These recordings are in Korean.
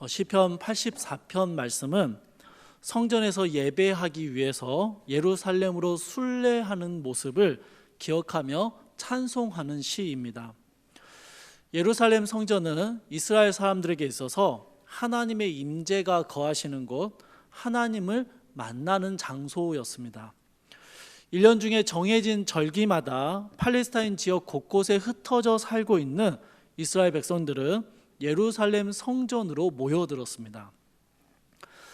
시편 84편 말씀은 성전에서 예배하기 위해서 예루살렘으로 순례하는 모습을 기억하며 찬송하는 시입니다. 예루살렘 성전은 이스라엘 사람들에게 있어서 하나님의 임재가 거하시는 곳, 하나님을 만나는 장소였습니다. 1년 중에 정해진 절기마다 팔레스타인 지역 곳곳에 흩어져 살고 있는 이스라엘 백성들은 예루살렘 성전으로 모여들었습니다.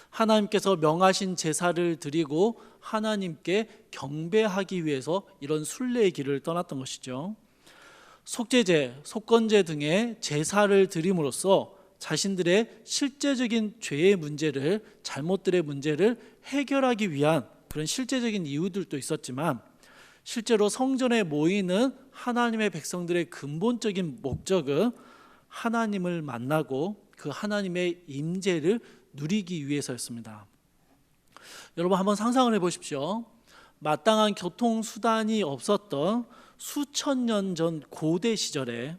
하나님께서 명하신 제사를 드리고 하나님께 경배하기 위해서 이런 순례의 길을 떠났던 것이죠. 속죄제, 속건제 등의 제사를 드림으로써 자신들의 실제적인 죄의 문제를, 잘못들의 문제를 해결하기 위한 그런 실제적인 이유들도 있었지만, 실제로 성전에 모이는 하나님의 백성들의 근본적인 목적은 하나님을 만나고 그 하나님의 임재를 누리기 위해서였습니다. 여러분 한번 상상을 해보십시오. 마땅한 교통수단이 없었던 수천 년 전 고대 시절에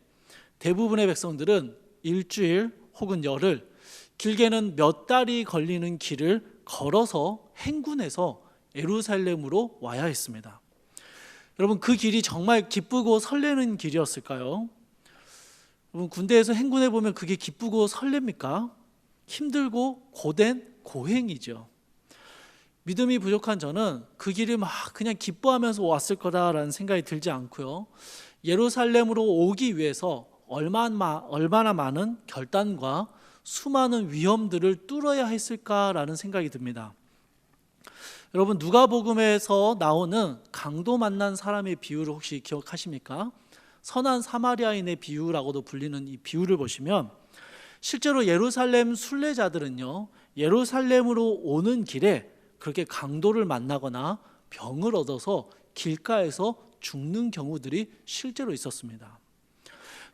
대부분의 백성들은 일주일 혹은 열흘, 길게는 몇 달이 걸리는 길을 걸어서 행군해서 예루살렘으로 와야 했습니다. 여러분 그 길이 정말 기쁘고 설레는 길이었을까요? 여러분 군대에서 행군해 보면 그게 기쁘고 설렙니까? 힘들고 고된 고행이죠. 믿음이 부족한 저는 그 길을 막 그냥 기뻐하면서 왔을 거다라는 생각이 들지 않고요, 예루살렘으로 오기 위해서 얼마나 많은 결단과 수많은 위험들을 뚫어야 했을까라는 생각이 듭니다. 여러분 누가복음에서 나오는 강도 만난 사람의 비유를 혹시 기억하십니까? 선한 사마리아인의 비유라고도 불리는 이 비유를 보시면 실제로 예루살렘 순례자들은요, 예루살렘으로 오는 길에 그렇게 강도를 만나거나 병을 얻어서 길가에서 죽는 경우들이 실제로 있었습니다.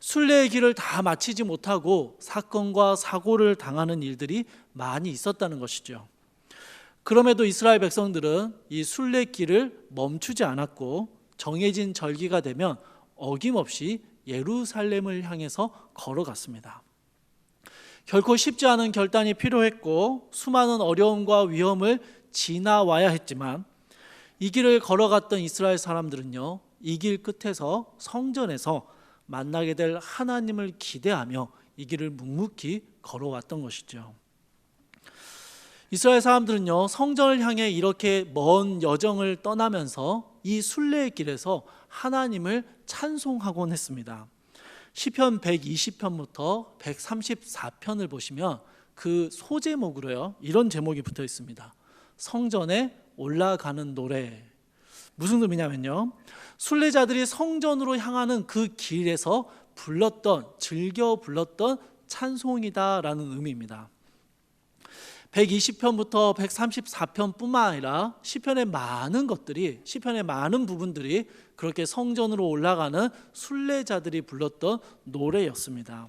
순례의 길을 다 마치지 못하고 사건과 사고를 당하는 일들이 많이 있었다는 것이죠. 그럼에도 이스라엘 백성들은 이 순례길을 멈추지 않았고 정해진 절기가 되면 어김없이 예루살렘을 향해서 걸어갔습니다. 결코 쉽지 않은 결단이 필요했고 수많은 어려움과 위험을 지나와야 했지만 이 길을 걸어갔던 이스라엘 사람들은요, 이 길 끝에서 성전에서 만나게 될 하나님을 기대하며 이 길을 묵묵히 걸어왔던 것이죠. 이스라엘 사람들은요, 성전을 향해 이렇게 먼 여정을 떠나면서 이 순례의 길에서 하나님을 찬송하곤 했습니다. 시편 120편부터 134편을 보시면 그 소제목으로요, 이런 제목이 붙어 있습니다. 성전에 올라가는 노래. 무슨 의미냐면요, 순례자들이 성전으로 향하는 그 길에서 즐겨 불렀던 찬송이다라는 의미입니다. 120편부터 134편뿐만 아니라 시편의 많은 부분들이 그렇게 성전으로 올라가는 순례자들이 불렀던 노래였습니다.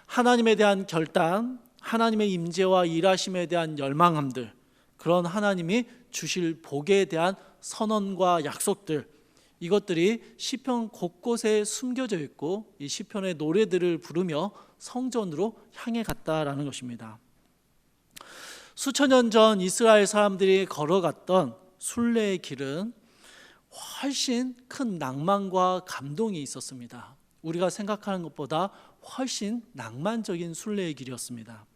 하나님에 대한 결단, 하나님의 임재와 일하심에 대한 열망함들, 그런 하나님이 주실 복에 대한 선언과 약속들, 이것들이 시편 곳곳에 숨겨져 있고 이 시편의 노래들을 부르며 성전으로 향해 갔다라는 것입니다. 수천 년 전 이스라엘 사람들이 걸어갔던 순례의 길은 훨씬 큰 낭만과 감동이 있었습니다. 우리가 생각하는 것보다 훨씬 낭만적인 순례의 길이었습니다.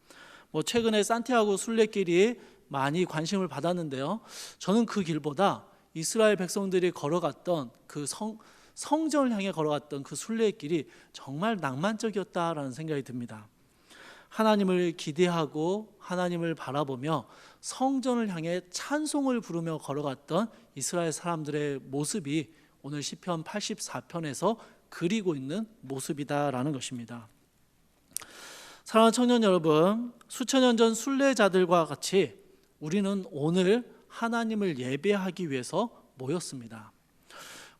최근에 산티아고 순례길이 많이 관심을 받았는데요, 저는 그 길보다 이스라엘 백성들이 걸어갔던 그 성전을 향해 걸어갔던 그 순례의 길이 정말 낭만적이었다라는 생각이 듭니다. 하나님을 기대하고 하나님을 바라보며 성전을 향해 찬송을 부르며 걸어갔던 이스라엘 사람들의 모습이 오늘 시편 84편에서 그리고 있는 모습이다라는 것입니다. 사랑하는 청년 여러분, 수천 년 전 순례자들과 같이 우리는 오늘 하나님을 예배하기 위해서 모였습니다.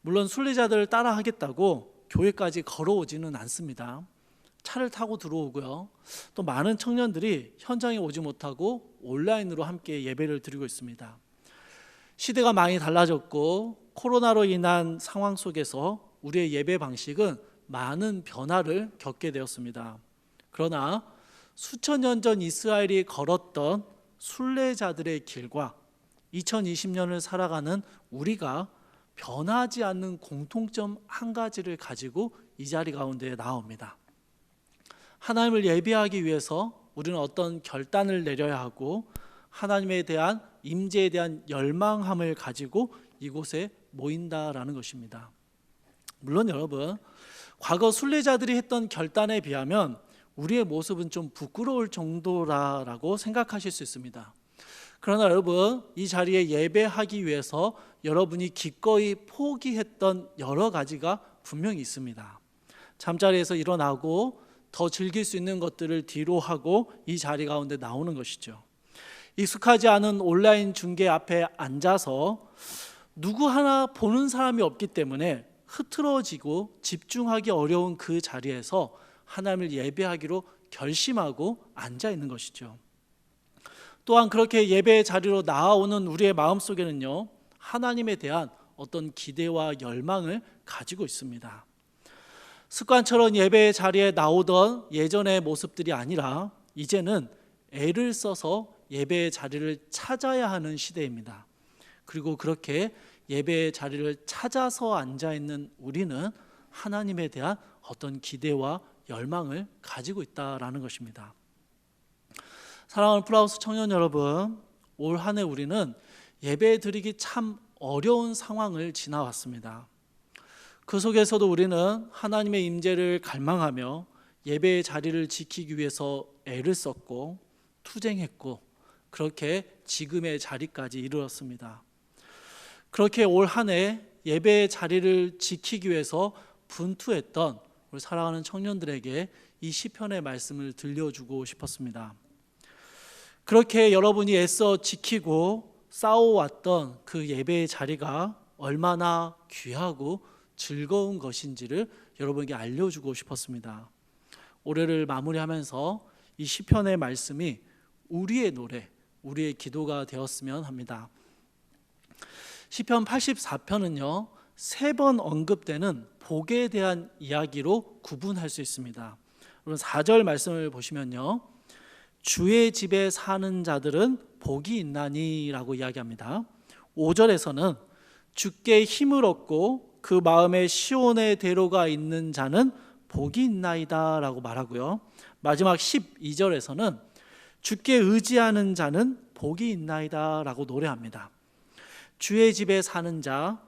물론 순례자들을 따라 하겠다고 교회까지 걸어오지는 않습니다. 차를 타고 들어오고요, 또 많은 청년들이 현장에 오지 못하고 온라인으로 함께 예배를 드리고 있습니다. 시대가 많이 달라졌고 코로나로 인한 상황 속에서 우리의 예배 방식은 많은 변화를 겪게 되었습니다. 그러나 수천 년 전 이스라엘이 걸었던 순례자들의 길과 2020년을 살아가는 우리가 변하지 않는 공통점 한 가지를 가지고 이 자리 가운데 나옵니다. 하나님을 예배하기 위해서 우리는 어떤 결단을 내려야 하고 하나님에 대한 임재에 대한 열망함을 가지고 이곳에 모인다라는 것입니다. 물론 여러분, 과거 순례자들이 했던 결단에 비하면 우리의 모습은 좀 부끄러울 정도라고 생각하실 수 있습니다. 그러나 여러분, 이 자리에 예배하기 위해서 여러분이 기꺼이 포기했던 여러 가지가 분명히 있습니다. 잠자리에서 일어나고 더 즐길 수 있는 것들을 뒤로 하고 이 자리 가운데 나오는 것이죠. 익숙하지 않은 온라인 중계 앞에 앉아서 누구 하나 보는 사람이 없기 때문에 흐트러지고 집중하기 어려운 그 자리에서 하나님을 예배하기로 결심하고 앉아 있는 것이죠. 또한 그렇게 예배의 자리로 나아오는 우리의 마음속에는요, 하나님에 대한 어떤 기대와 열망을 가지고 있습니다. 습관처럼 예배의 자리에 나오던 예전의 모습들이 아니라 이제는 애를 써서 예배의 자리를 찾아야 하는 시대입니다. 그리고 그렇게 예배의 자리를 찾아서 앉아있는 우리는 하나님에 대한 어떤 기대와 열망을 가지고 있다라는 것입니다. 사랑하는 플라우스 청년 여러분, 올 한 해 우리는 예배 드리기 참 어려운 상황을 지나왔습니다. 그 속에서도 우리는 하나님의 임재를 갈망하며 예배의 자리를 지키기 위해서 애를 썼고 투쟁했고 그렇게 지금의 자리까지 이르렀습니다. 그렇게 올 한 해 예배의 자리를 지키기 위해서 분투했던 우리 사랑하는 청년들에게 이 시편의 말씀을 들려주고 싶었습니다. 그렇게 여러분이 애써 지키고 싸워왔던 그 예배의 자리가 얼마나 귀하고 즐거운 것인지를 여러분에게 알려주고 싶었습니다. 올해를 마무리하면서 이 시편의 말씀이 우리의 노래, 우리의 기도가 되었으면 합니다. 시편 84편은요, 3번 언급되는 복에 대한 이야기로 구분할 수 있습니다. 여러분 4절 말씀을 보시면요, 주의 집에 사는 자들은 복이 있나니 라고 이야기합니다. 5절에서는 주께 힘을 얻고 그 마음에 시온의 대로가 있는 자는 복이 있나이다 라고 말하고요, 마지막 12절에서는 주께 의지하는 자는 복이 있나이다 라고 노래합니다. 주의 집에 사는 자,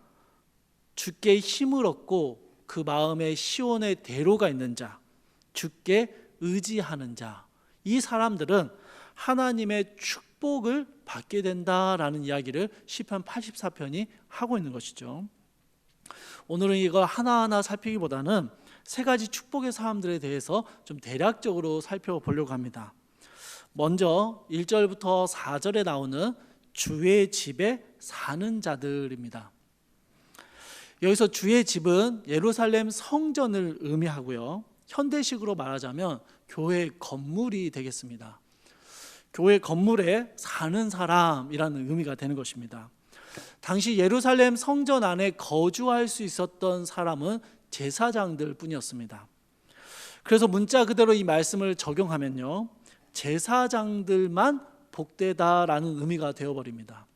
주께 힘을 얻고 그 마음에 시온의 대로가 있는 자, 주께 의지하는 자, 이 사람들은 하나님의 축복을 받게 된다라는 이야기를 시편 84편이 하고 있는 것이죠. 오늘은 이걸 하나하나 살피기보다는 3가지 축복의 사람들에 대해서 좀 대략적으로 살펴보려고 합니다. 먼저 1절부터 4절에 나오는 주의 집에 사는 자들입니다. 여기서 주의 집은 예루살렘 성전을 의미하고요, 현대식으로 말하자면 교회 건물이 되겠습니다. 교회 건물에 사는 사람이라는 의미가 되는 것입니다. 당시 예루살렘 성전 안에 거주할 수 있었던 사람은 제사장들 뿐이었습니다. 그래서 문자 그대로 이 말씀을 적용하면요, 제사장들만 복되다라는 의미가 되어버립니다.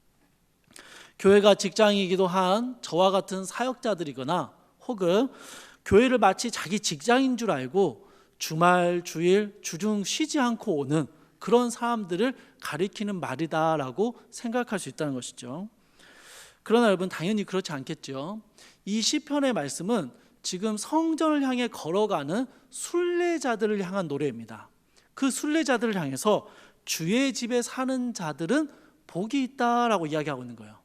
교회가 직장이기도 한 저와 같은 사역자들이거나 혹은 교회를 마치 자기 직장인 줄 알고 주말, 주일, 주중 쉬지 않고 오는 그런 사람들을 가리키는 말이다라고 생각할 수 있다는 것이죠. 그러나 여러분, 당연히 그렇지 않겠죠. 이 시편의 말씀은 지금 성전을 향해 걸어가는 순례자들을 향한 노래입니다. 그 순례자들을 향해서 주의 집에 사는 자들은 복이 있다라고 이야기하고 있는 거예요.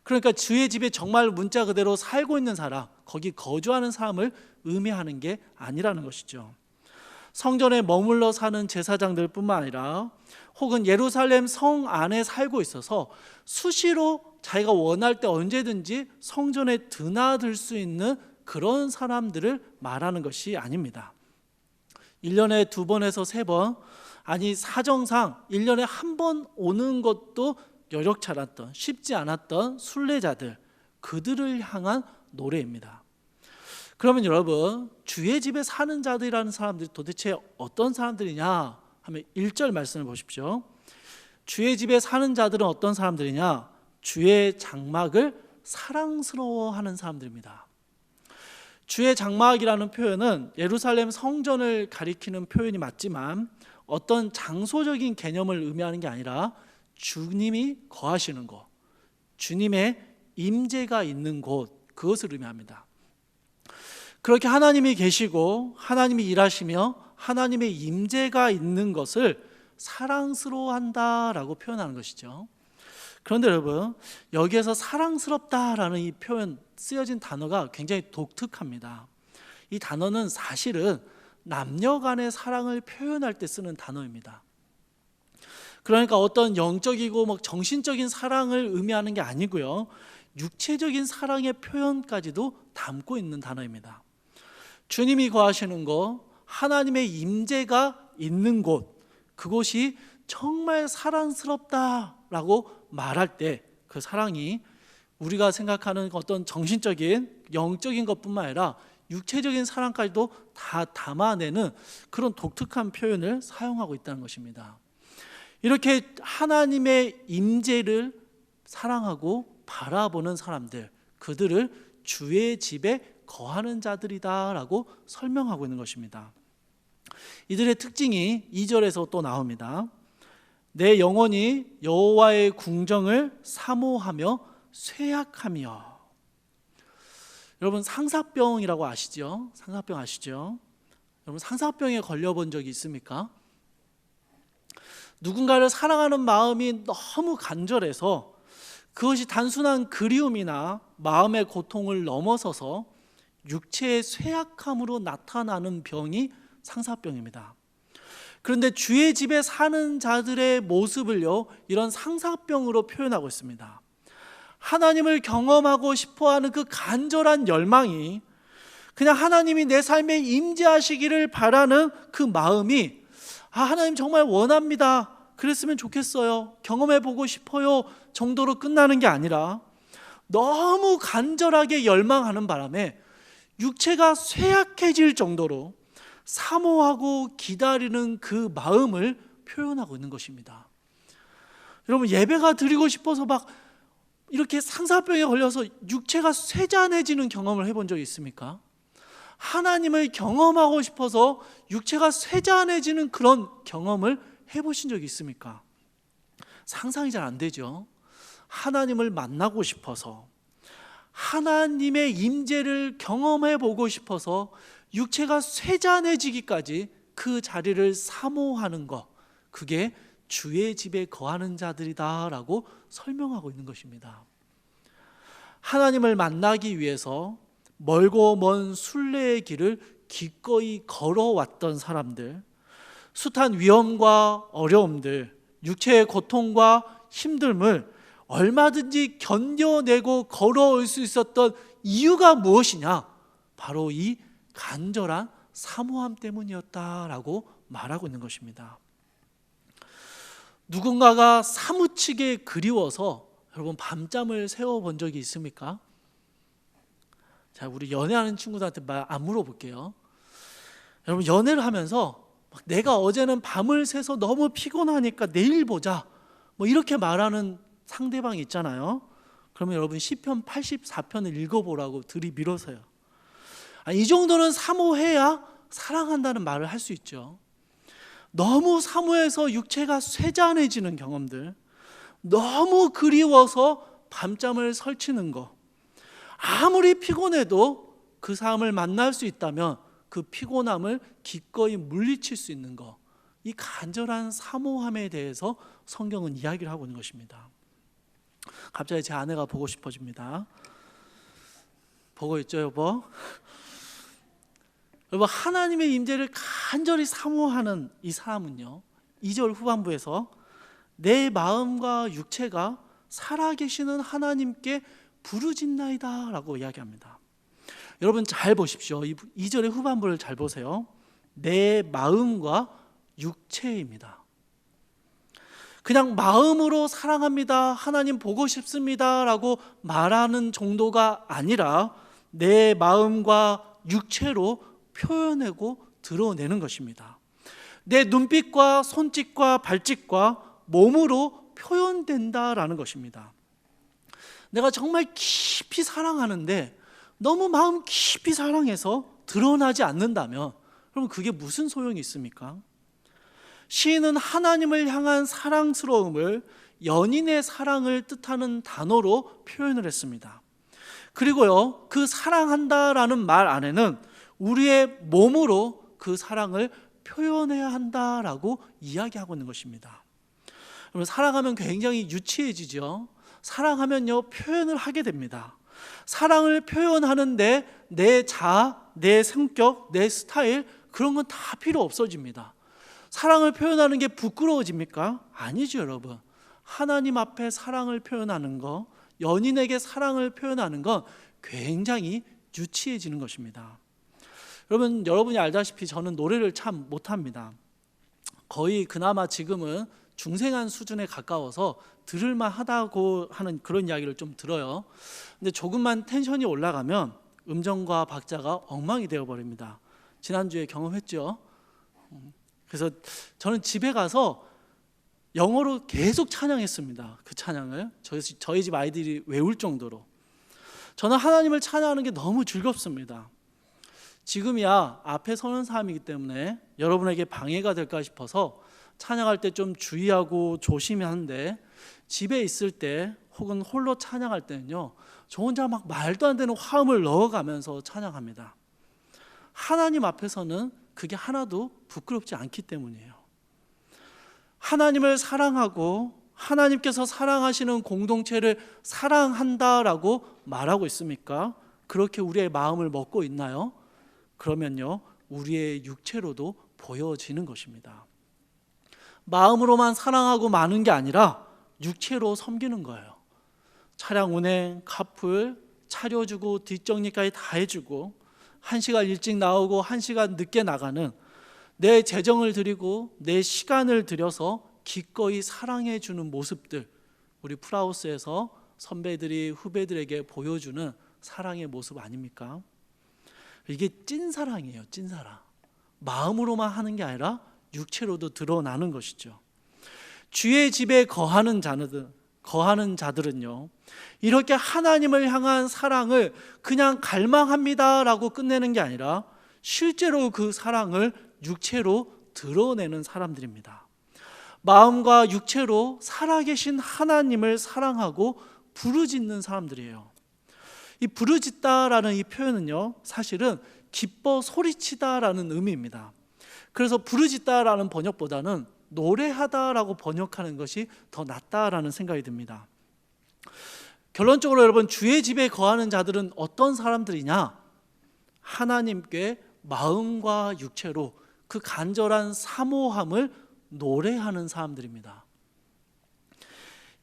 그러니까 주의 집에 정말 문자 그대로 살고 있는 사람, 거기 거주하는 사람을 의미하는 게 아니라는 것이죠. 성전에 머물러 사는 제사장들 뿐만 아니라 혹은 예루살렘 성 안에 살고 있어서 수시로 자기가 원할 때 언제든지 성전에 드나들 수 있는 그런 사람들을 말하는 것이 아닙니다. 1년에 2번에서 3번, 아니 사정상 1년에 1번 오는 것도 여력치 않았던, 쉽지 않았던 순례자들, 그들을 향한 노래입니다. 그러면 여러분, 주의 집에 사는 자들이라는 사람들이 도대체 어떤 사람들이냐 하면 1절 말씀을 보십시오. 주의 집에 사는 자들은 어떤 사람들이냐? 주의 장막을 사랑스러워하는 사람들입니다. 주의 장막이라는 표현은 예루살렘 성전을 가리키는 표현이 맞지만 어떤 장소적인 개념을 의미하는 게 아니라 주님이 거하시는 곳, 주님의 임재가 있는 곳, 그것을 의미합니다. 그렇게 하나님이 계시고 하나님이 일하시며 하나님의 임재가 있는 것을 사랑스러워한다라고 표현하는 것이죠. 그런데 여러분, 여기에서 사랑스럽다라는 이 표현 쓰여진 단어가 굉장히 독특합니다. 이 단어는 사실은 남녀 간의 사랑을 표현할 때 쓰는 단어입니다. 그러니까 어떤 영적이고 정신적인 사랑을 의미하는 게 아니고요, 육체적인 사랑의 표현까지도 담고 있는 단어입니다. 주님이 거하시는 곳, 하나님의 임재가 있는 곳, 그곳이 정말 사랑스럽다라고 말할 때 그 사랑이 우리가 생각하는 어떤 정신적인 영적인 것뿐만 아니라 육체적인 사랑까지도 다 담아내는 그런 독특한 표현을 사용하고 있다는 것입니다. 이렇게 하나님의 임재를 사랑하고 바라보는 사람들, 그들을 주의 집에 거하는 자들이다라고 설명하고 있는 것입니다. 이들의 특징이 2절에서 또 나옵니다. 내 영혼이 여호와의 궁정을 사모하며 쇠약하며. 여러분, 상사병이라고 아시죠? 상사병 아시죠? 여러분, 상사병에 걸려본 적이 있습니까? 누군가를 사랑하는 마음이 너무 간절해서 그것이 단순한 그리움이나 마음의 고통을 넘어서서 육체의 쇠약함으로 나타나는 병이 상사병입니다. 그런데 주의 집에 사는 자들의 모습을요, 이런 상사병으로 표현하고 있습니다. 하나님을 경험하고 싶어하는 그 간절한 열망이, 그냥 하나님이 내 삶에 임재하시기를 바라는 그 마음이, 하나님 정말 원합니다, 그랬으면 좋겠어요, 경험해 보고 싶어요 정도로 끝나는 게 아니라 너무 간절하게 열망하는 바람에 육체가 쇠약해질 정도로 사모하고 기다리는 그 마음을 표현하고 있는 것입니다. 여러분, 예배가 드리고 싶어서 막 이렇게 상사병에 걸려서 육체가 쇠잔해지는 경험을 해본 적이 있습니까? 하나님을 경험하고 싶어서 육체가 쇠잔해지는 그런 경험을 해보신 적이 있습니까? 상상이 잘 안 되죠. 하나님을 만나고 싶어서, 하나님의 임재를 경험해 보고 싶어서 육체가 쇠잔해지기까지 그 자리를 사모하는 것, 그게 주의 집에 거하는 자들이다라고 설명하고 있는 것입니다. 하나님을 만나기 위해서 멀고 먼 순례의 길을 기꺼이 걸어왔던 사람들, 숱한 위험과 어려움들, 육체의 고통과 힘듦을 얼마든지 견뎌내고 걸어올 수 있었던 이유가 무엇이냐? 바로 이 간절한 사모함 때문이었다라고 말하고 있는 것입니다. 누군가가 사무치게 그리워서 여러분 밤잠을 새워본 적이 있습니까? 자, 우리 연애하는 친구들한테 말 안 물어볼게요. 여러분, 연애를 하면서 내가 어제는 밤을 새서 너무 피곤하니까 내일 보자, 이렇게 말하는 상대방이 있잖아요. 그러면 여러분 시편 84편을 읽어보라고 들이밀어서요. 이 정도는 사모해야 사랑한다는 말을 할 수 있죠. 너무 사모해서 육체가 쇠잔해지는 경험들, 너무 그리워서 밤잠을 설치는 거, 아무리 피곤해도 그 사람을 만날 수 있다면 그 피곤함을 기꺼이 물리칠 수 있는 거, 이 간절한 사모함에 대해서 성경은 이야기를 하고 있는 것입니다. 갑자기 제 아내가 보고 싶어집니다. 보고 있죠, 여보? 여러분, 하나님의 임재를 간절히 사모하는 이 사람은요, 2절 후반부에서 내 마음과 육체가 살아계시는 하나님께 부르짖나이다 라고 이야기합니다. 여러분 잘 보십시오. 2절의 후반부를 잘 보세요. 내 마음과 육체입니다. 그냥 마음으로 사랑합니다, 하나님 보고 싶습니다 라고 말하는 정도가 아니라 내 마음과 육체로 표현하고 드러내는 것입니다. 내 눈빛과 손짓과 발짓과 몸으로 표현된다라는 것입니다. 내가 정말 깊이 사랑하는데 너무 마음 깊이 사랑해서 드러나지 않는다면 그럼 그게 무슨 소용이 있습니까? 시인은 하나님을 향한 사랑스러움을 연인의 사랑을 뜻하는 단어로 표현을 했습니다. 그리고요, 그 사랑한다라는 말 안에는 우리의 몸으로 그 사랑을 표현해야 한다라고 이야기하고 있는 것입니다. 여러분, 사랑하면 굉장히 유치해지죠. 사랑하면요, 표현을 하게 됩니다. 사랑을 표현하는데 내 자아, 내 성격, 내 스타일 그런 건 다 필요 없어집니다. 사랑을 표현하는 게 부끄러워집니까? 아니죠, 여러분. 하나님 앞에 사랑을 표현하는 거, 연인에게 사랑을 표현하는 건 굉장히 유치해지는 것입니다. 여러분이 알다시피 저는 노래를 참 못합니다. 거의 그나마 지금은 중생한 수준에 가까워서 들을만 하다고 하는 그런 이야기를 좀 들어요. 근데 조금만 텐션이 올라가면 음정과 박자가 엉망이 되어버립니다. 지난주에 경험했죠. 그래서 저는 집에 가서 영어로 계속 찬양했습니다. 그 찬양을 저희 집 아이들이 외울 정도로. 저는 하나님을 찬양하는 게 너무 즐겁습니다. 지금이야 앞에 서는 사람이기 때문에 여러분에게 방해가 될까 싶어서 찬양할 때 좀 주의하고 조심해야 하는데, 집에 있을 때 혹은 홀로 찬양할 때는요, 저 혼자 막 말도 안 되는 화음을 넣어가면서 찬양합니다. 하나님 앞에서는 그게 하나도 부끄럽지 않기 때문이에요. 하나님을 사랑하고 하나님께서 사랑하시는 공동체를 사랑한다라고 말하고 있습니까? 그렇게 우리의 마음을 먹고 있나요? 그러면요, 우리의 육체로도 보여지는 것입니다. 마음으로만 사랑하고 마는 게 아니라 육체로 섬기는 거예요. 차량 운행, 카풀, 차려주고 뒷정리까지 다 해주고 1시간 일찍 나오고 1시간 늦게 나가는, 내 재정을 들이고 내 시간을 들여서 기꺼이 사랑해 주는 모습들, 우리 풀하우스에서 선배들이 후배들에게 보여주는 사랑의 모습 아닙니까? 이게 찐사랑이에요. 찐사랑. 마음으로만 하는 게 아니라 육체로도 드러나는 것이죠. 주의 집에 거하는 자들은요, 이렇게 하나님을 향한 사랑을 그냥 갈망합니다라고 끝내는 게 아니라 실제로 그 사랑을 육체로 드러내는 사람들입니다. 마음과 육체로 살아계신 하나님을 사랑하고 부르짖는 사람들이에요. 이 부르짖다라는 이 표현은요, 사실은 기뻐 소리치다라는 의미입니다. 그래서 부르짖다라는 번역보다는 노래하다라고 번역하는 것이 더 낫다라는 생각이 듭니다. 결론적으로 여러분, 주의 집에 거하는 자들은 어떤 사람들이냐? 하나님께 마음과 육체로 그 간절한 사모함을 노래하는 사람들입니다.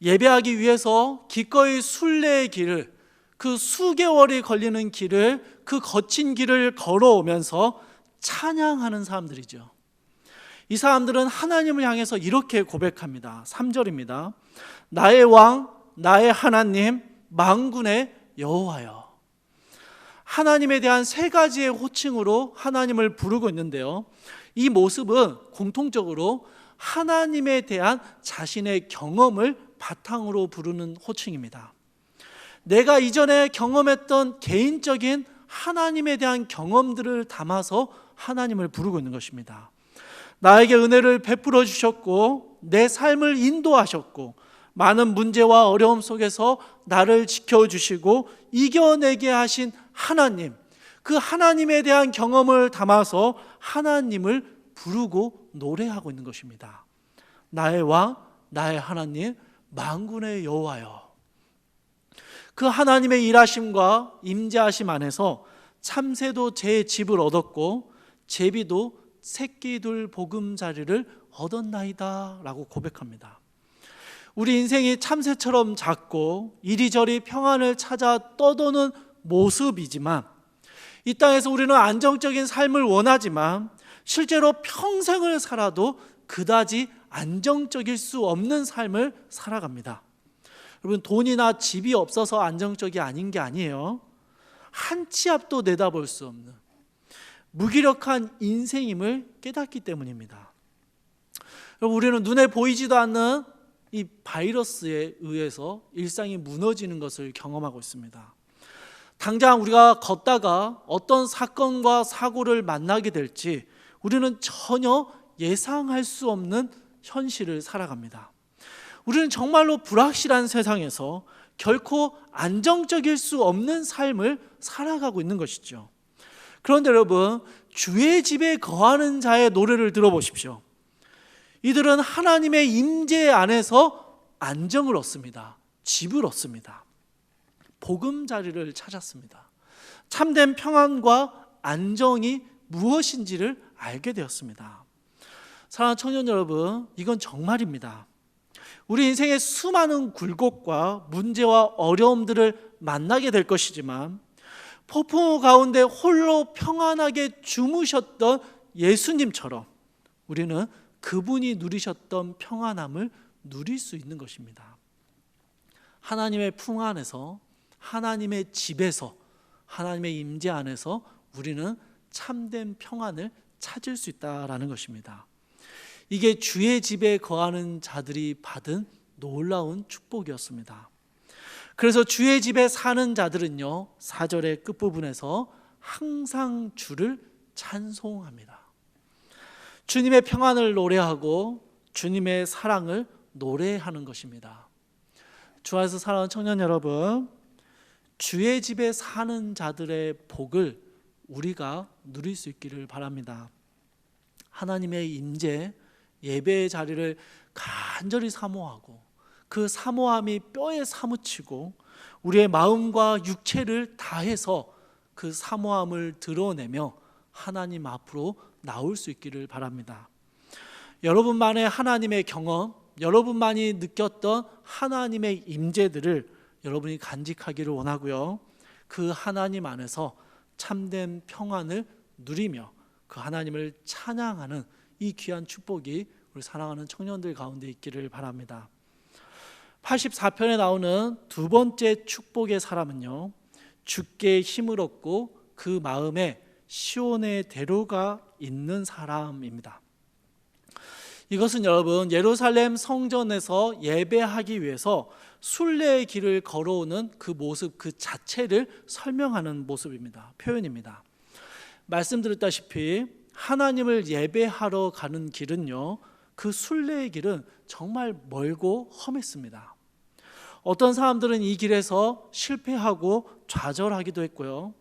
예배하기 위해서 기꺼이 순례의 길을, 그 수개월이 걸리는 길을, 그 거친 길을 걸어오면서 찬양하는 사람들이죠. 이 사람들은 하나님을 향해서 이렇게 고백합니다. 3절입니다. 나의 왕, 나의 하나님, 만군의 여호와여. 하나님에 대한 세 가지의 호칭으로 하나님을 부르고 있는데요, 이 모습은 공통적으로 하나님에 대한 자신의 경험을 바탕으로 부르는 호칭입니다. 내가 이전에 경험했던 개인적인 하나님에 대한 경험들을 담아서 하나님을 부르고 있는 것입니다. 나에게 은혜를 베풀어 주셨고 내 삶을 인도하셨고 많은 문제와 어려움 속에서 나를 지켜주시고 이겨내게 하신 하나님, 그 하나님에 대한 경험을 담아서 하나님을 부르고 노래하고 있는 것입니다. 나의 왕, 나의 하나님, 만군의 여호와여. 그 하나님의 일하심과 임재하심 안에서 참새도 제 집을 얻었고 제비도 새끼들 보금자리를 얻었나이다 라고 고백합니다. 우리 인생이 참새처럼 작고 이리저리 평안을 찾아 떠도는 모습이지만, 이 땅에서 우리는 안정적인 삶을 원하지만 실제로 평생을 살아도 그다지 안정적일 수 없는 삶을 살아갑니다. 여러분, 돈이나 집이 없어서 안정적이 아닌 게 아니에요. 한 치 앞도 내다볼 수 없는 무기력한 인생임을 깨닫기 때문입니다. 여러분, 우리는 눈에 보이지도 않는 이 바이러스에 의해서 일상이 무너지는 것을 경험하고 있습니다. 당장 우리가 걷다가 어떤 사건과 사고를 만나게 될지 우리는 전혀 예상할 수 없는 현실을 살아갑니다. 우리는 정말로 불확실한 세상에서 결코 안정적일 수 없는 삶을 살아가고 있는 것이죠. 그런데 여러분, 주의 집에 거하는 자의 노래를 들어보십시오. 이들은 하나님의 임재 안에서 안정을 얻습니다. 집을 얻습니다. 보금자리를 찾았습니다. 참된 평안과 안정이 무엇인지를 알게 되었습니다. 사랑하는 청년 여러분, 이건 정말입니다. 우리 인생의 수많은 굴곡과 문제와 어려움들을 만나게 될 것이지만 폭풍우 가운데 홀로 평안하게 주무셨던 예수님처럼 우리는 그분이 누리셨던 평안함을 누릴 수 있는 것입니다. 하나님의 품 안에서, 하나님의 집에서, 하나님의 임재 안에서 우리는 참된 평안을 찾을 수 있다라는 것입니다. 이게 주의 집에 거하는 자들이 받은 놀라운 축복이었습니다. 그래서 주의 집에 사는 자들은요, 4절의 끝부분에서 항상 주를 찬송합니다. 주님의 평안을 노래하고 주님의 사랑을 노래하는 것입니다. 주 안에서 사랑하는 청년 여러분, 주의 집에 사는 자들의 복을 우리가 누릴 수 있기를 바랍니다. 하나님의 임재, 예배의 자리를 간절히 사모하고 그 사모함이 뼈에 사무치고 우리의 마음과 육체를 다해서 그 사모함을 드러내며 하나님 앞으로 나올 수 있기를 바랍니다. 여러분만의 하나님의 경험, 여러분만이 느꼈던 하나님의 임재들을 여러분이 간직하기를 원하고요, 그 하나님 안에서 참된 평안을 누리며 그 하나님을 찬양하는 이 귀한 축복이 우리 사랑하는 청년들 가운데 있기를 바랍니다. 84편에 나오는 두 번째 축복의 사람은요, 주께 힘을 얻고 그 마음에 시온의 대로가 있는 사람입니다. 이것은 여러분, 예루살렘 성전에서 예배하기 위해서 순례의 길을 걸어오는 그 모습 그 자체를 설명하는 모습입니다. 표현입니다. 말씀드렸다시피 하나님을 예배하러 가는 길은요, 그 순례의 길은 정말 멀고 험했습니다. 어떤 사람들은 이 길에서 실패하고 좌절하기도 했고요,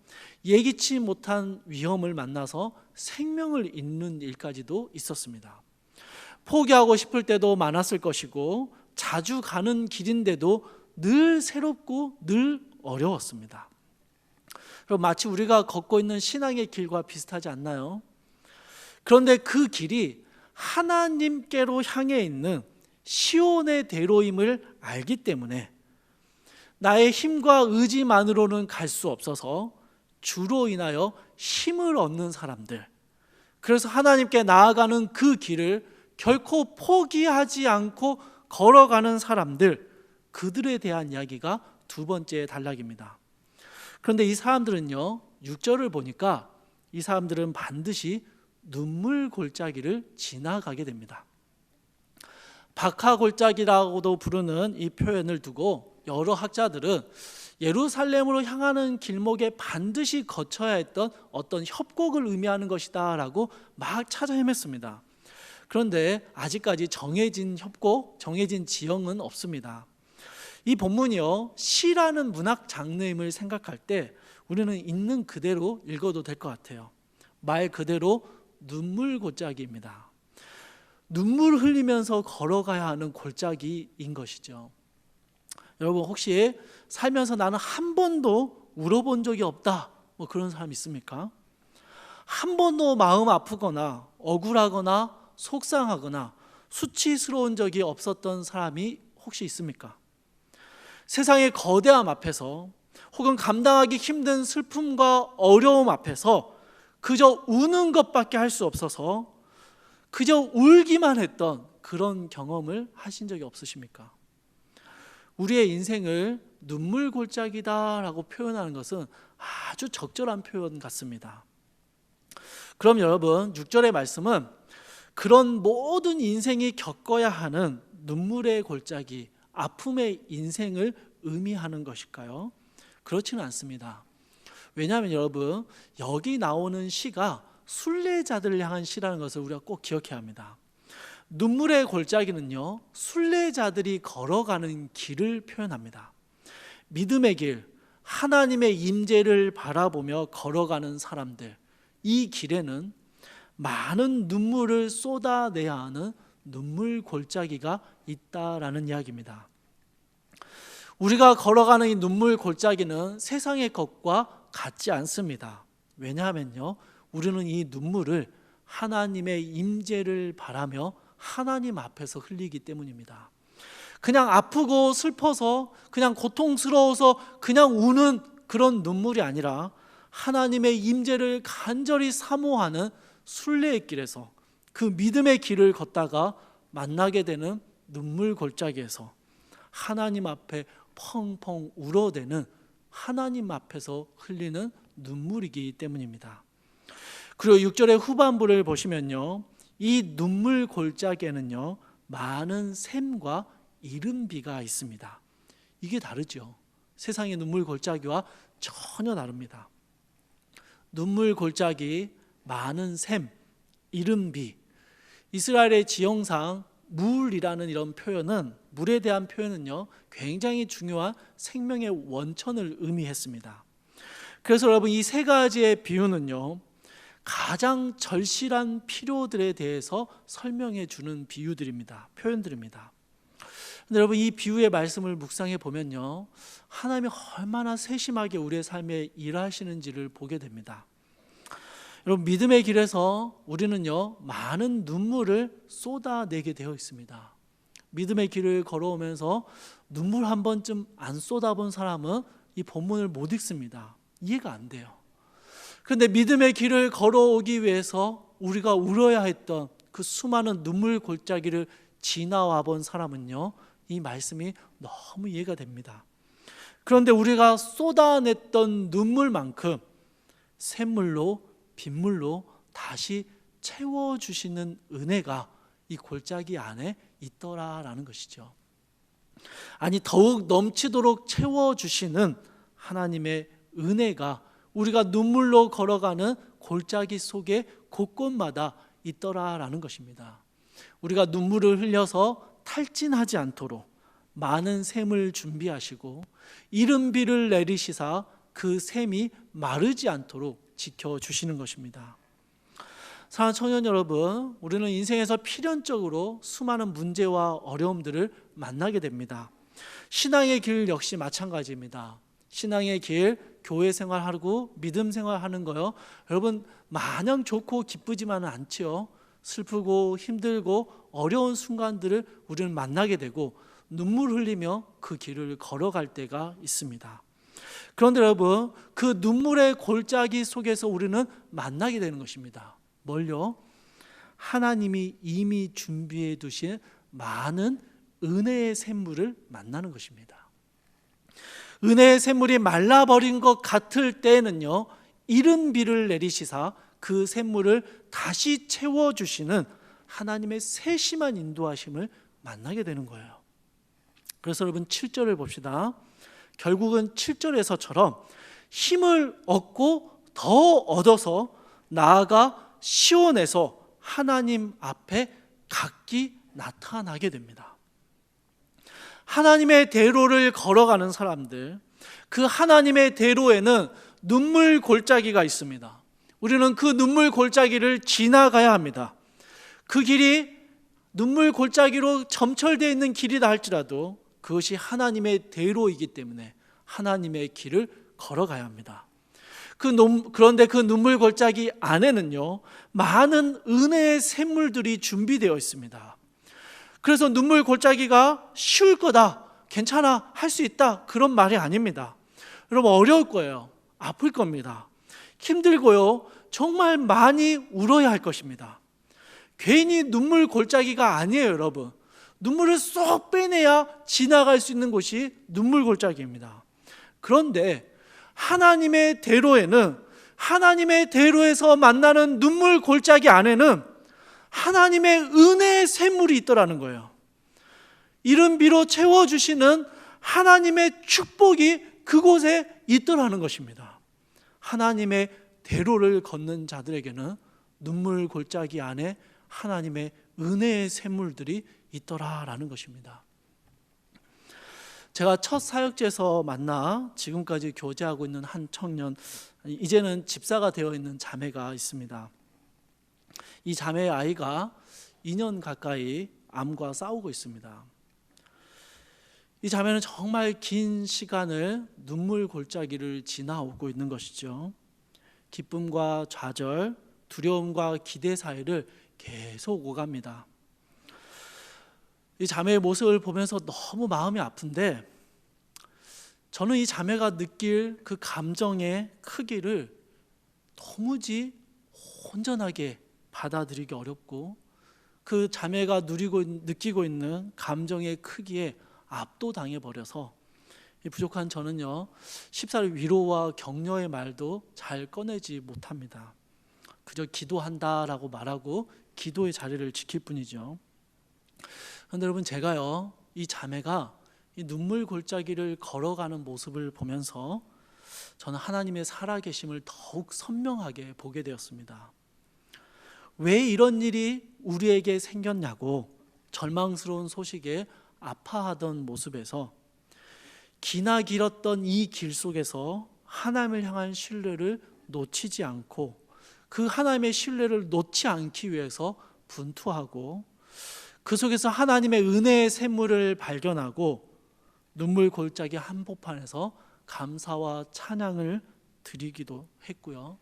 예기치 못한 위험을 만나서 생명을 잃는 일까지도 있었습니다. 포기하고 싶을 때도 많았을 것이고 자주 가는 길인데도 늘 새롭고 늘 어려웠습니다. 그럼 마치 우리가 걷고 있는 신앙의 길과 비슷하지 않나요? 그런데 그 길이 하나님께로 향해 있는 시온의 대로임을 알기 때문에 나의 힘과 의지만으로는 갈 수 없어서 주로 인하여 힘을 얻는 사람들, 그래서 하나님께 나아가는 그 길을 결코 포기하지 않고 걸어가는 사람들, 그들에 대한 이야기가 두 번째 단락입니다. 그런데 이 사람들은요, 6절을 보니까 이 사람들은 반드시 눈물 골짜기를 지나가게 됩니다. 박하 골짜기라고도 부르는 이 표현을 두고 여러 학자들은 예루살렘으로 향하는 길목에 반드시 거쳐야 했던 어떤 협곡을 의미하는 것이다 라고 막 찾아 헤맸습니다. 그런데 아직까지 정해진 협곡, 정해진 지형은 없습니다. 이 본문이요, 시라는 문학 장르임을 생각할 때 우리는 있는 그대로 읽어도 될 것 같아요. 말 그대로 눈물 골짜기입니다. 눈물 흘리면서 걸어가야 하는 골짜기인 것이죠. 여러분, 혹시 살면서 나는 한 번도 울어본 적이 없다, 뭐 그런 사람 있습니까? 한 번도 마음 아프거나 억울하거나 속상하거나 수치스러운 적이 없었던 사람이 혹시 있습니까? 세상의 거대함 앞에서 혹은 감당하기 힘든 슬픔과 어려움 앞에서 그저 우는 것밖에 할 수 없어서 그저 울기만 했던 그런 경험을 하신 적이 없으십니까? 우리의 인생을 눈물 골짜기다라고 표현하는 것은 아주 적절한 표현 같습니다. 그럼 여러분, 6절의 말씀은 그런 모든 인생이 겪어야 하는 눈물의 골짜기, 아픔의 인생을 의미하는 것일까요? 그렇지는 않습니다. 왜냐하면 여러분, 여기 나오는 시가 순례자들을 향한 시라는 것을 우리가 꼭 기억해야 합니다. 눈물의 골짜기는요, 순례자들이 걸어가는 길을 표현합니다. 믿음의 길, 하나님의 임재를 바라보며 걸어가는 사람들, 이 길에는 많은 눈물을 쏟아내야 하는 눈물 골짜기가 있다라는 이야기입니다. 우리가 걸어가는 이 눈물 골짜기는 세상의 것과 같지 않습니다. 왜냐하면요, 우리는 이 눈물을 하나님의 임재를 바라며 하나님 앞에서 흘리기 때문입니다. 그냥 아프고 슬퍼서, 그냥 고통스러워서 그냥 우는 그런 눈물이 아니라 하나님의 임재를 간절히 사모하는 순례의 길에서, 그 믿음의 길을 걷다가 만나게 되는 눈물 골짜기에서 하나님 앞에 펑펑 울어대는, 하나님 앞에서 흘리는 눈물이기 때문입니다. 그리고 6절의 후반부를 보시면요, 이 눈물 골짜기에는요, 많은 샘과 이른비가 있습니다. 이게 다르죠. 세상의 눈물 골짜기와 전혀 다릅니다. 눈물 골짜기, 많은 샘, 이른비. 이스라엘의 지형상 물이라는 이런 표현은, 물에 대한 표현은요, 굉장히 중요한 생명의 원천을 의미했습니다. 그래서 여러분, 이 세 가지의 비유는요, 가장 절실한 필요들에 대해서 설명해 주는 비유들입니다. 표현들입니다. 근데 여러분, 이 비유의 말씀을 묵상해 보면요, 하나님이 얼마나 세심하게 우리의 삶에 일하시는지를 보게 됩니다. 여러분, 믿음의 길에서 우리는요, 많은 눈물을 쏟아내게 되어 있습니다. 믿음의 길을 걸어오면서 눈물 한 번쯤 안 쏟아본 사람은 이 본문을 못 읽습니다. 이해가 안 돼요. 그런데 믿음의 길을 걸어오기 위해서 우리가 울어야 했던 그 수많은 눈물 골짜기를 지나와 본 사람은요, 이 말씀이 너무 이해가 됩니다. 그런데 우리가 쏟아냈던 눈물만큼 샘물로, 빗물로 다시 채워주시는 은혜가 이 골짜기 안에 있더라라는 것이죠. 아니, 더욱 넘치도록 채워주시는 하나님의 은혜가 우리가 눈물로 걸어가는 골짜기 속에 곳곳마다 있더라라는 것입니다. 우리가 눈물을 흘려서 탈진하지 않도록 많은 샘을 준비하시고 이른 비를 내리시사 그 샘이 마르지 않도록 지켜주시는 것입니다. 사랑하는 청년 여러분, 우리는 인생에서 필연적으로 수많은 문제와 어려움들을 만나게 됩니다. 신앙의 길 역시 마찬가지입니다. 신앙의 길, 교회 생활하고 믿음 생활하는 거요, 여러분 마냥 좋고 기쁘지만은 않지요. 슬프고 힘들고 어려운 순간들을 우리는 만나게 되고 눈물 흘리며 그 길을 걸어갈 때가 있습니다. 그런데 여러분, 그 눈물의 골짜기 속에서 우리는 만나게 되는 것입니다. 뭘요? 하나님이 이미 준비해 두신 많은 은혜의 샘물을 만나는 것입니다. 은혜의 샘물이 말라버린 것 같을 때에는요, 이른 비를 내리시사 그 샘물을 다시 채워주시는 하나님의 세심한 인도하심을 만나게 되는 거예요. 그래서 여러분 7절을 봅시다. 결국은 7절에서처럼 힘을 얻고 더 얻어서 나아가 시온에서 하나님 앞에 각기 나타나게 됩니다. 하나님의 대로를 걸어가는 사람들, 그 하나님의 대로에는 눈물 골짜기가 있습니다. 우리는 그 눈물 골짜기를 지나가야 합니다. 그 길이 눈물 골짜기로 점철되어 있는 길이다 할지라도 그것이 하나님의 대로이기 때문에 하나님의 길을 걸어가야 합니다. 그런데 그 눈물 골짜기 안에는요, 많은 은혜의 샘물들이 준비되어 있습니다. 그래서 눈물 골짜기가 쉬울 거다, 괜찮아, 할 수 있다, 그런 말이 아닙니다. 여러분, 어려울 거예요. 아플 겁니다. 힘들고요, 정말 많이 울어야 할 것입니다. 괜히 눈물 골짜기가 아니에요. 여러분, 눈물을 쏙 빼내야 지나갈 수 있는 곳이 눈물 골짜기입니다. 그런데 하나님의 대로에는, 하나님의 대로에서 만나는 눈물 골짜기 안에는 하나님의 은혜의 샘물이 있더라는 거예요. 이른 비로 채워주시는 하나님의 축복이 그곳에 있더라는 것입니다. 하나님의 대로를 걷는 자들에게는 눈물 골짜기 안에 하나님의 은혜의 샘물들이 있더라라는 것입니다. 제가 첫 사역지에서 만나 지금까지 교제하고 있는 한 청년, 이제는 집사가 되어 있는 자매가 있습니다. 이 자매의 아이가 2년 가까이 암과 싸우고 있습니다. 이 자매는 정말 긴 시간을 눈물 골짜기를 지나오고 있는 것이죠. 기쁨과 좌절, 두려움과 기대 사이를 계속 오갑니다. 이 자매의 모습을 보면서 너무 마음이 아픈데, 저는 이 자매가 느낄 그 감정의 크기를 도무지 온전하게 받아들이기 어렵고, 그 자매가 느끼고 있는 감정의 크기에 압도당해 버려서 부족한 저는요, 쉽사리 위로와 격려의 말도 잘 꺼내지 못합니다. 그저 기도한다라고 말하고 기도의 자리를 지킬 뿐이죠. 그런데 여러분, 제가요, 이 자매가 이 눈물 골짜기를 걸어가는 모습을 보면서 저는 하나님의 살아계심을 더욱 선명하게 보게 되었습니다. 왜 이런 일이 우리에게 생겼냐고 절망스러운 소식에 아파하던 모습에서 기나 길었던 이 길 속에서 하나님을 향한 신뢰를 놓치지 않고 그 하나님의 신뢰를 놓지 않기 위해서 분투하고, 그 속에서 하나님의 은혜의 샘물을 발견하고 눈물 골짜기 한복판에서 감사와 찬양을 드리기도 했고요.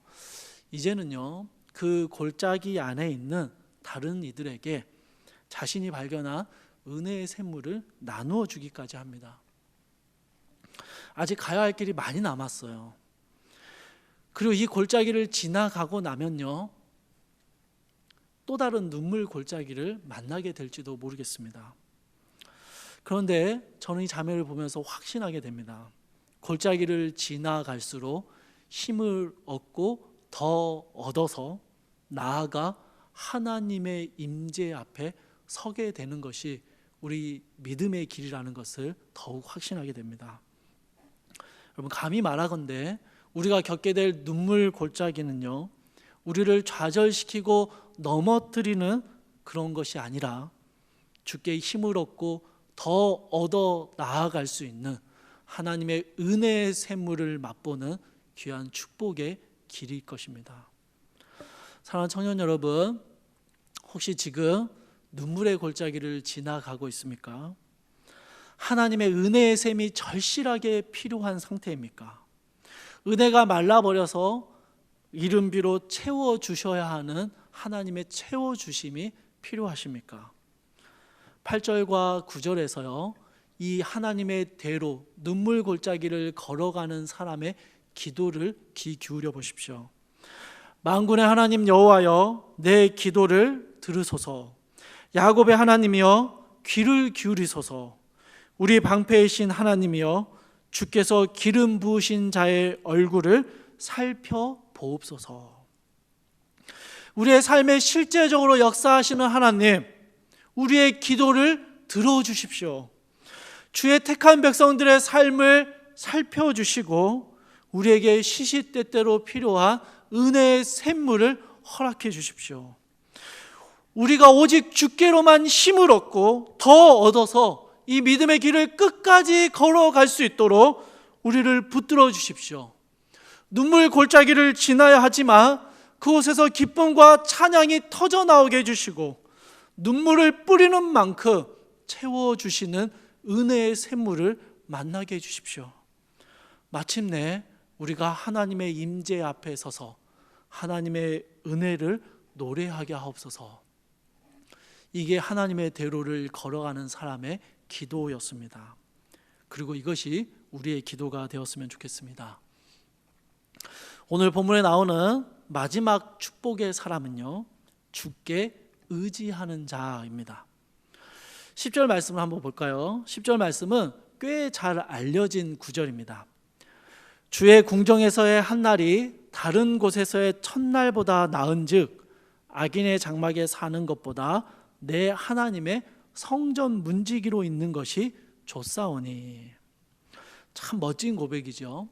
이제는요, 그 골짜기 안에 있는 다른 이들에게 자신이 발견한 은혜의 샘물을 나누어 주기까지 합니다. 아직 가야 할 길이 많이 남았어요. 그리고 이 골짜기를 지나가고 나면요, 또 다른 눈물 골짜기를 만나게 될지도 모르겠습니다. 그런데 저는 이 자매를 보면서 확신하게 됩니다. 골짜기를 지나갈수록 힘을 얻고 더 얻어서 나아가 하나님의 임재 앞에 서게 되는 것이 우리 믿음의 길이라는 것을 더욱 확신하게 됩니다. 여러분, 감히 말하건대 우리가 겪게 될 눈물 골짜기는요, 우리를 좌절시키고 넘어뜨리는 그런 것이 아니라 주께 힘을 얻고 더 얻어 나아갈 수 있는 하나님의 은혜의 샘물을 맛보는 귀한 축복의 길일 것입니다. 사랑하는 청년 여러분, 혹시 지금 눈물의 골짜기를 지나가고 있습니까? 하나님의 은혜의 샘이 절실하게 필요한 상태입니까? 은혜가 말라버려서 이른 비로 채워주셔야 하는 하나님의 채워주심이 필요하십니까? 8절과 9절에서요, 이 하나님의 대로 눈물 골짜기를 걸어가는 사람의 기도를 귀 기울여 보십시오. 만군의 하나님 여호와여, 내 기도를 들으소서. 야곱의 하나님이여, 귀를 기울이소서. 우리 방패이신 하나님이여, 주께서 기름 부으신 자의 얼굴을 살펴보옵소서. 우리의 삶에 실제적으로 역사하시는 하나님, 우리의 기도를 들어주십시오. 주의 택한 백성들의 삶을 살펴주시고 우리에게 시시때때로 필요한 은혜의 샘물을 허락해 주십시오. 우리가 오직 주께로만 힘을 얻고 더 얻어서 이 믿음의 길을 끝까지 걸어갈 수 있도록 우리를 붙들어 주십시오. 눈물 골짜기를 지나야 하지만 그곳에서 기쁨과 찬양이 터져나오게 해주시고 눈물을 뿌리는 만큼 채워주시는 은혜의 샘물을 만나게 해주십시오. 마침내 우리가 하나님의 임재 앞에 서서 하나님의 은혜를 노래하게 하옵소서. 이게 하나님의 대로를 걸어가는 사람의 기도였습니다. 그리고 이것이 우리의 기도가 되었으면 좋겠습니다. 오늘 본문에 나오는 마지막 축복의 사람은요, 주께 의지하는 자입니다. 10절 말씀을 한번 볼까요? 10절 말씀은 꽤 잘 알려진 구절입니다. 주의 궁정에서의 한 날이 다른 곳에서의 첫날보다 나은즉 악인의 장막에 사는 것보다 내 하나님의 성전 문지기로 있는 것이 좋사오니. 참 멋진 고백이죠.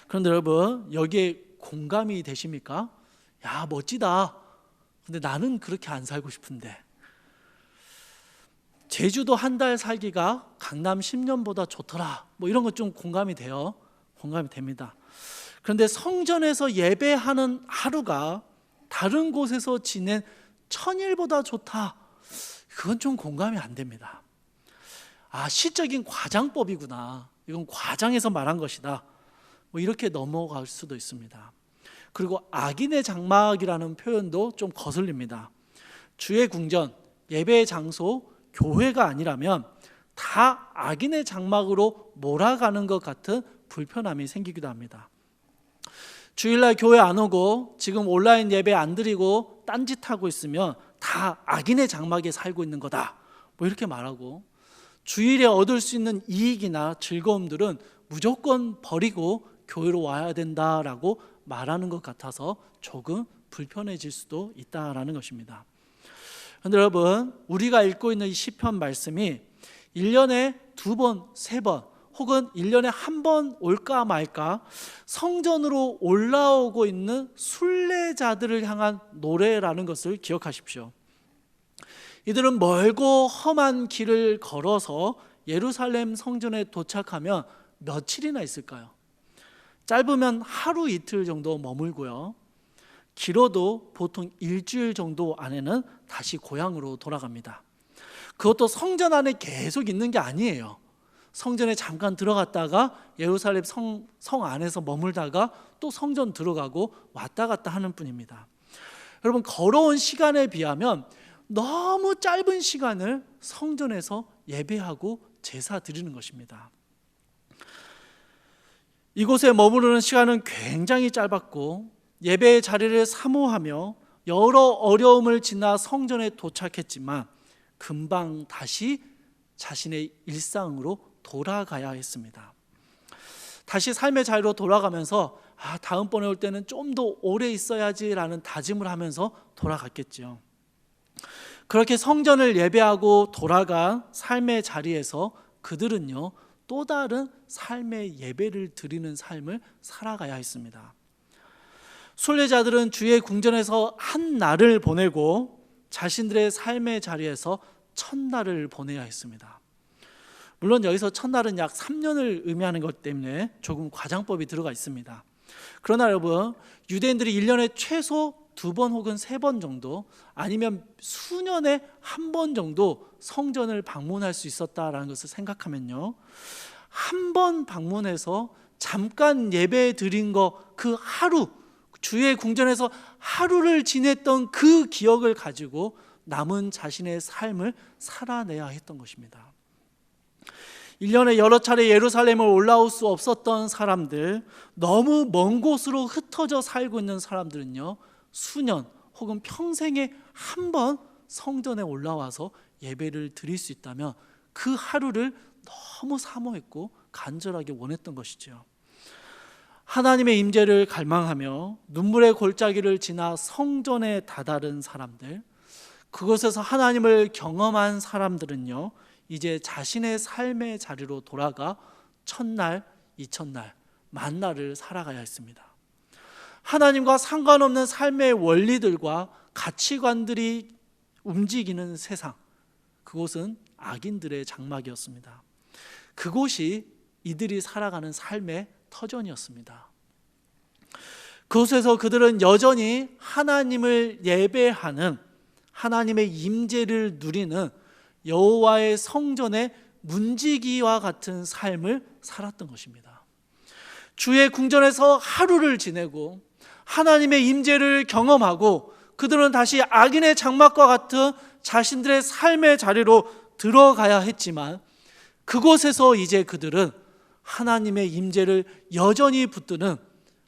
그런데 여러분, 여기에 공감이 되십니까? 야, 멋지다. 근데 나는 그렇게 안 살고 싶은데. 제주도 한 달 살기가 강남 10년보다 좋더라. 뭐 이런 것 좀 공감이 돼요. 공감이 됩니다. 그런데 성전에서 예배하는 하루가 다른 곳에서 지낸 1000일보다 좋다. 그건 좀 공감이 안 됩니다. 아, 시적인 과장법이구나. 이건 과장해서 말한 것이다. 뭐 이렇게 넘어갈 수도 있습니다. 그리고 악인의 장막이라는 표현도 좀 거슬립니다. 주의 궁전, 예배의 장소, 교회가 아니라면 다 악인의 장막으로 몰아가는 것 같은 불편함이 생기기도 합니다. 주일날 교회 안 오고 지금 온라인 예배 안 드리고 딴짓하고 있으면 다 악인의 장막에 살고 있는 거다. 뭐 이렇게 말하고, 주일에 얻을 수 있는 이익이나 즐거움들은 무조건 버리고 교회로 와야 된다라고 말하는 것 같아서 조금 불편해질 수도 있다라는 것입니다. 그런데 여러분, 우리가 읽고 있는 이 시편 말씀이 1년에 2번, 3번 혹은 1년에 한 번 올까 말까 성전으로 올라오고 있는 순례자들을 향한 노래라는 것을 기억하십시오. 이들은 멀고 험한 길을 걸어서 예루살렘 성전에 도착하면 며칠이나 있을까요? 짧으면 하루 이틀 정도 머물고요, 길어도 보통 일주일 정도 안에는 다시 고향으로 돌아갑니다. 그것도 성전 안에 계속 있는 게 아니에요. 성전에 잠깐 들어갔다가 예루살렘 성 안에서 머물다가 또 성전 들어가고 왔다 갔다 하는 뿐입니다. 여러분, 걸어온 시간에 비하면 너무 짧은 시간을 성전에서 예배하고 제사 드리는 것입니다. 이곳에 머무르는 시간은 굉장히 짧았고 예배의 자리를 사모하며 여러 어려움을 지나 성전에 도착했지만 금방 다시 자신의 일상으로 돌아가야 했습니다. 다시 삶의 자리로 돌아가면서 다음번에 올 때는 좀 더 오래 있어야지라는 다짐을 하면서 돌아갔겠죠. 그렇게 성전을 예배하고 돌아간 삶의 자리에서 그들은요, 또 다른 삶의 예배를 드리는 삶을 살아가야 했습니다. 순례자들은 주의 궁전에서 한 날을 보내고 자신들의 삶의 자리에서 첫날을 보내야 했습니다. 물론 여기서 첫날은 약 3년을 의미하는 것 때문에 조금 과장법이 들어가 있습니다. 그러나 여러분, 유대인들이 1년에 최소 2번 혹은 3번 정도, 아니면 수년에 한 번 정도 성전을 방문할 수 있었다라는 것을 생각하면요, 한 번 방문해서 잠깐 예배 드린 거, 그 하루, 주의 궁전에서 하루를 지냈던 그 기억을 가지고 남은 자신의 삶을 살아내야 했던 것입니다. 1년에 여러 차례 예루살렘을 올라올 수 없었던 사람들, 너무 먼 곳으로 흩어져 살고 있는 사람들은요, 수년 혹은 평생에 한 번 성전에 올라와서 예배를 드릴 수 있다면 그 하루를 너무 사모했고 간절하게 원했던 것이죠. 하나님의 임재를 갈망하며 눈물의 골짜기를 지나 성전에 다다른 사람들, 그곳에서 하나님을 경험한 사람들은요, 이제 자신의 삶의 자리로 돌아가 첫날, 이튿날, 만날을 살아가야 했습니다. 하나님과 상관없는 삶의 원리들과 가치관들이 움직이는 세상, 그곳은 악인들의 장막이었습니다. 그곳이 이들이 살아가는 삶의 터전이었습니다. 그곳에서 그들은 여전히 하나님을 예배하는, 하나님의 임재를 누리는 여호와의 성전의 문지기와 같은 삶을 살았던 것입니다. 주의 궁전에서 하루를 지내고 하나님의 임재를 경험하고 그들은 다시 악인의 장막과 같은 자신들의 삶의 자리로 들어가야 했지만, 그곳에서 이제 그들은 하나님의 임재를 여전히 붙드는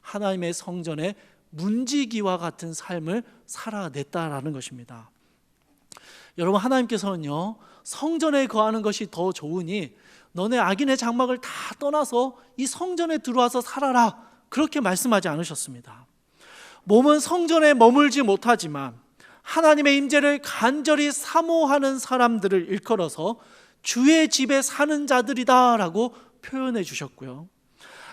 하나님의 성전의 문지기와 같은 삶을 살아냈다라는 것입니다. 여러분, 하나님께서는요, 성전에 거하는 것이 더 좋으니 너네 악인의 장막을 다 떠나서 이 성전에 들어와서 살아라, 그렇게 말씀하지 않으셨습니다. 몸은 성전에 머물지 못하지만 하나님의 임재를 간절히 사모하는 사람들을 일컬어서 주의 집에 사는 자들이다라고 표현해 주셨고요.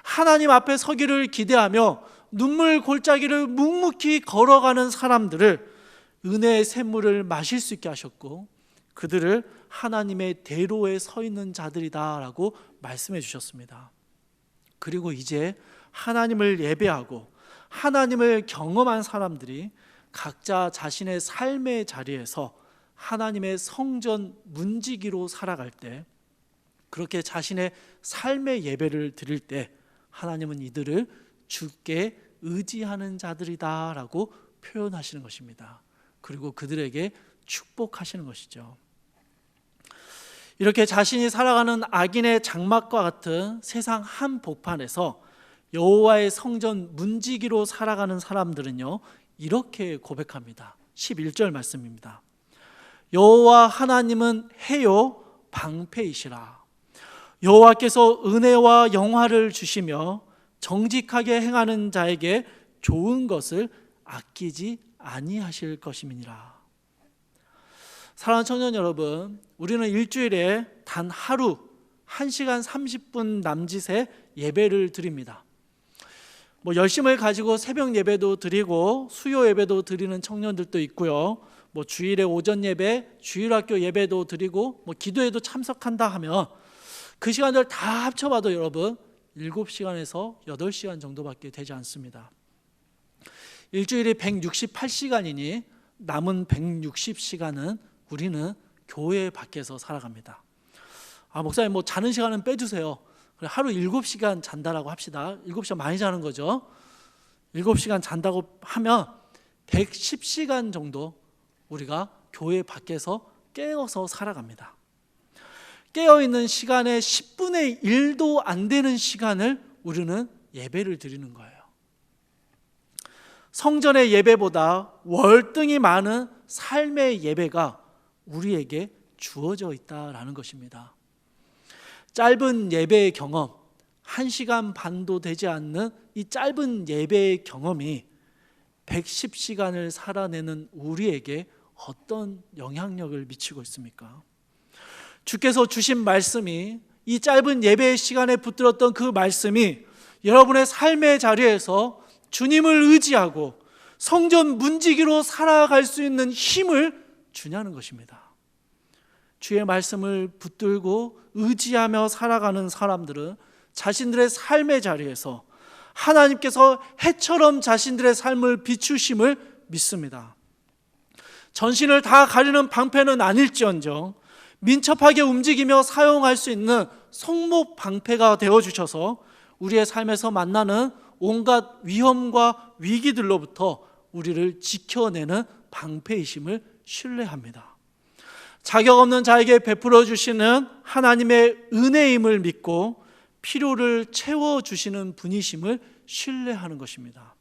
하나님 앞에 서기를 기대하며 눈물 골짜기를 묵묵히 걸어가는 사람들을 은혜의 샘물을 마실 수 있게 하셨고, 그들을 하나님의 대로에 서 있는 자들이다라고 말씀해 주셨습니다. 그리고 이제 하나님을 예배하고 하나님을 경험한 사람들이 각자 자신의 삶의 자리에서 하나님의 성전 문지기로 살아갈 때, 그렇게 자신의 삶의 예배를 드릴 때 하나님은 이들을 주께 의지하는 자들이다라고 표현하시는 것입니다. 그리고 그들에게 축복하시는 것이죠. 이렇게 자신이 살아가는 악인의 장막과 같은 세상 한복판에서 여호와의 성전 문지기로 살아가는 사람들은요, 이렇게 고백합니다. 11절 말씀입니다. 여호와 하나님은 해요 방패이시라. 여호와께서 은혜와 영화를 주시며 정직하게 행하는 자에게 좋은 것을 아끼지 아니하실 것임이니라. 사랑하는 청년 여러분, 우리는 일주일에 단 하루 1시간 30분 남짓의 예배를 드립니다. 열심을 가지고 새벽 예배도 드리고 수요 예배도 드리는 청년들도 있고요. 주일에 오전 예배, 주일학교 예배도 드리고 기도에도 참석한다 하면 그 시간들 다 합쳐봐도 여러분 7시간에서 8시간 정도밖에 되지 않습니다. 일주일이 168시간이니 남은 160시간은 우리는 교회 밖에서 살아갑니다. 목사님 자는 시간은 빼주세요. 하루 7시간 잔다라고 합시다. 7시간 많이 자는 거죠. 7시간 잔다고 하면 110시간 정도 우리가 교회 밖에서 깨어서 살아갑니다. 깨어있는 시간의 10분의 1도 안 되는 시간을 우리는 예배를 드리는 거예요. 성전의 예배보다 월등히 많은 삶의 예배가 우리에게 주어져 있다라는 것입니다. 짧은 예배의 경험, 1시간 반도 되지 않는 이 짧은 예배의 경험이 110시간을 살아내는 우리에게 어떤 영향력을 미치고 있습니까? 주께서 주신 말씀이, 이 짧은 예배의 시간에 붙들었던 그 말씀이 여러분의 삶의 자리에서 주님을 의지하고 성전 문지기로 살아갈 수 있는 힘을 주냐는 것입니다. 주의 말씀을 붙들고 의지하며 살아가는 사람들은 자신들의 삶의 자리에서 하나님께서 해처럼 자신들의 삶을 비추심을 믿습니다. 전신을 다 가리는 방패는 아닐지언정 민첩하게 움직이며 사용할 수 있는 성목 방패가 되어주셔서 우리의 삶에서 만나는 온갖 위험과 위기들로부터 우리를 지켜내는 방패이심을 신뢰합니다. 자격 없는 자에게 베풀어 주시는 하나님의 은혜임을 믿고 필요를 채워주시는 분이심을 신뢰하는 것입니다.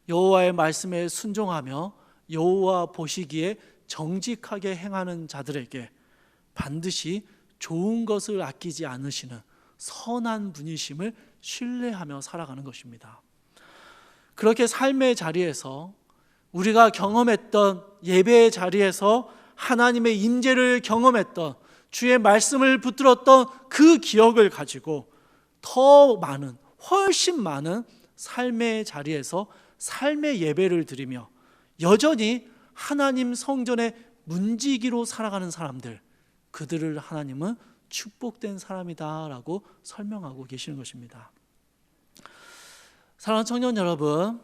여호와의 말씀에 순종하며 여호와 보시기에 정직하게 행하는 자들에게 반드시 좋은 것을 아끼지 않으시는 선한 분이심을 신뢰하며 살아가는 것입니다. 그렇게 삶의 자리에서 우리가 경험했던 예배의 자리에서 하나님의 임재를 경험했던 주의 말씀을 붙들었던 그 기억을 가지고 더 많은, 훨씬 많은 삶의 자리에서 삶의 예배를 드리며 여전히 하나님 성전의 문지기로 살아가는 사람들, 그들을 하나님은 축복된 사람이다라고 설명하고 계시는 것입니다. 사랑하는 청년 여러분,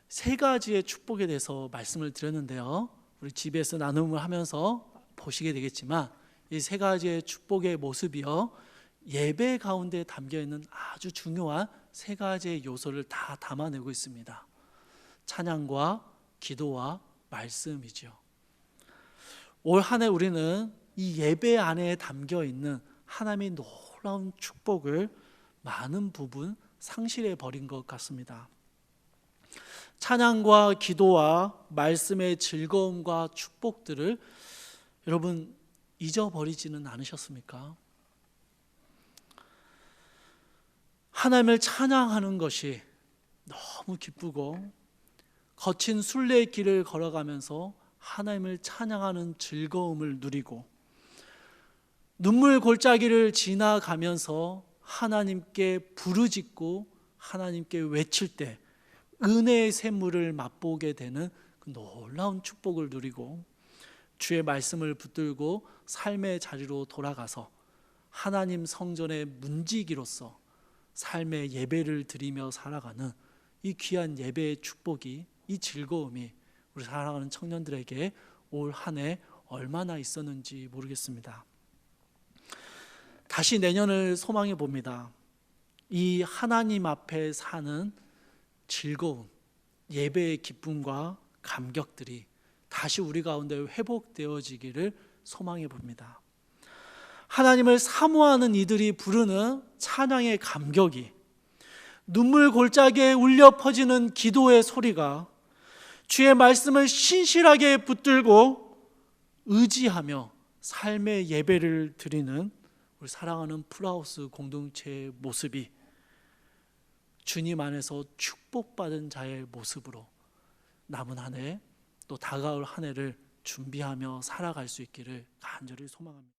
3가지의 축복에 대해서 말씀을 드렸는데요, 우리 집에서 나눔을 하면서 보시게 되겠지만 이 3가지의 축복의 모습이요, 예배 가운데 담겨있는 아주 중요한 3가지의 요소를 다 담아내고 있습니다. 찬양과 기도와 말씀이죠. 올 한 해 우리는 이 예배 안에 담겨있는 하나님의 놀라운 축복을 많은 부분 상실해 버린 것 같습니다. 찬양과 기도와 말씀의 즐거움과 축복들을 여러분 잊어버리지는 않으셨습니까? 하나님을 찬양하는 것이 너무 기쁘고 거친 순례의 길을 걸어가면서 하나님을 찬양하는 즐거움을 누리고 눈물 골짜기를 지나가면서 하나님께 부르짖고 하나님께 외칠 때 은혜의 샘물을 맛보게 되는 그 놀라운 축복을 누리고 주의 말씀을 붙들고 삶의 자리로 돌아가서 하나님 성전의 문지기로서 삶의 예배를 드리며 살아가는 이 귀한 예배의 축복이, 이 즐거움이 우리 사랑하는 청년들에게 올 한 해 얼마나 있었는지 모르겠습니다. 다시 내년을 소망해 봅니다. 이 하나님 앞에 사는 즐거움, 예배의 기쁨과 감격들이 다시 우리 가운데 회복되어지기를 소망해 봅니다. 하나님을 사모하는 이들이 부르는 찬양의 감격이, 눈물 골짜기에 울려 퍼지는 기도의 소리가 주의 말씀을 신실하게 붙들고 의지하며 삶의 예배를 드리는 우리 사랑하는 풀하우스 공동체의 모습이 주님 안에서 축복받은 자의 모습으로 남은 한 해 또 다가올 한 해를 준비하며 살아갈 수 있기를 간절히 소망합니다.